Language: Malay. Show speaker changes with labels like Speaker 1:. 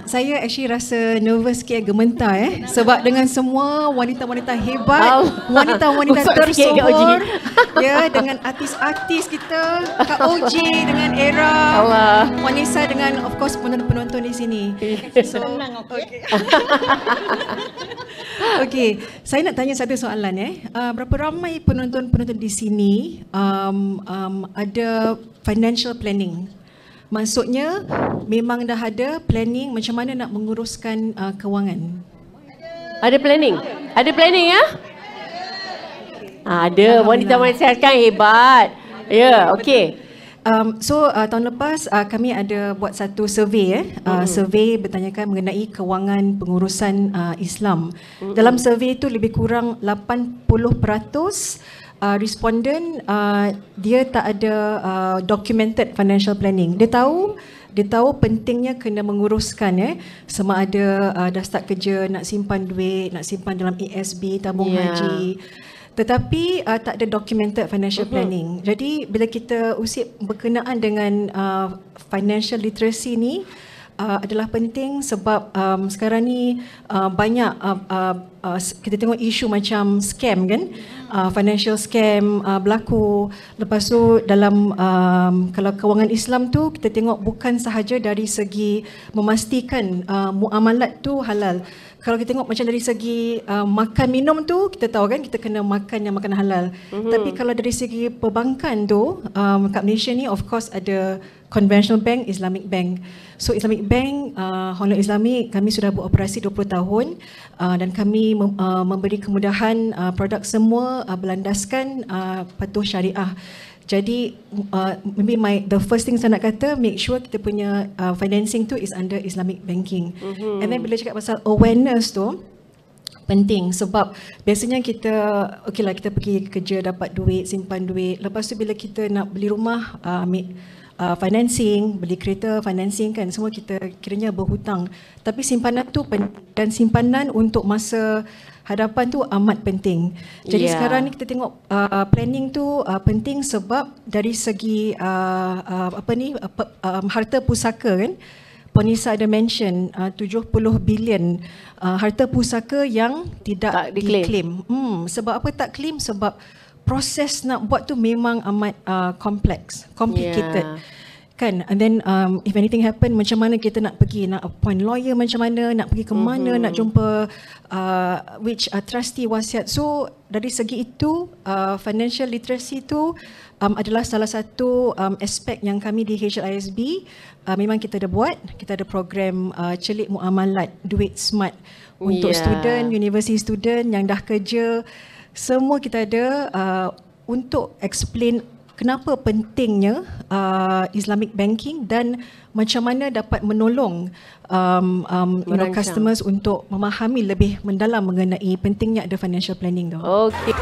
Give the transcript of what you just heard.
Speaker 1: Saya actually rasa nervous sikit, gementar sebab dengan semua wanita-wanita hebat, wanita-wanita tersohor, dengan artis-artis kita, Kak OJ dengan Era, Wanisa dengan of course penonton-penonton di sini.
Speaker 2: Senang
Speaker 1: Okey, saya nak tanya satu soalan berapa ramai penonton-penonton di sini ada financial planning? Maksudnya memang dah ada planning macam mana nak menguruskan kewangan.
Speaker 2: Ada planning? Ada planning ya? Ada, wanita-wanita sekarang hebat. Ya, okey.
Speaker 1: Tahun lepas kami ada buat satu survey survey bertanyakan mengenai kewangan pengurusan Islam. Dalam survey itu lebih kurang 80% responden dia tak ada documented financial planning. Dia tahu pentingnya kena menguruskan sama ada dah start kerja, nak simpan duit, nak simpan dalam ASB, tabung haji. Tetapi tak ada documented financial planning. Jadi bila kita usik berkenaan dengan financial literacy ni adalah penting sebab sekarang ni banyak kita tengok isu macam scam kan, financial scam berlaku. Lepas tu dalam kalau kewangan Islam tu kita tengok bukan sahaja dari segi memastikan muamalat tu halal. Kalau kita tengok macam dari segi makan minum tu, kita tahu kan kita kena makan yang makanan halal. Tapi kalau dari segi perbankan tu, kat Malaysia ni of course ada conventional bank, Islamic bank. So Islamic bank, Honor Islami, kami sudah beroperasi 20 tahun dan kami memberi kemudahan produk semua berlandaskan patuh syariah. Jadi maybe the first thing saya nak kata, make sure kita punya financing tu is under Islamic banking. And then bila cakap pasal awareness tu penting sebab biasanya kita kita pergi kerja dapat duit, simpan duit. Lepas tu bila kita nak beli rumah ambil financing, beli kereta financing kan, semua kita kiranya berhutang. Tapi simpanan tu dan simpanan untuk masa hadapan tu amat penting. Jadi sekarang ni kita tengok planning tu penting sebab dari segi harta pusaka kan, Ponisa ada mention 70 bilion harta pusaka yang tidak diklaim. Sebab apa tak claim? Sebab proses nak buat tu memang amat kompleks, complicated. Kan? And then if anything happen, macam mana kita nak pergi, nak appoint lawyer macam mana, nak pergi ke mana, nak jumpa which trustee wasiat. So dari segi itu financial literacy tu adalah salah satu aspek yang kami di HLISB memang kita ada buat. Kita ada program celik muamalat duit smart untuk student, university student yang dah kerja. Semua kita ada untuk explain kenapa pentingnya Islamic banking dan macam mana dapat menolong customers untuk memahami lebih mendalam mengenai pentingnya ada financial planning tu.
Speaker 2: Okey.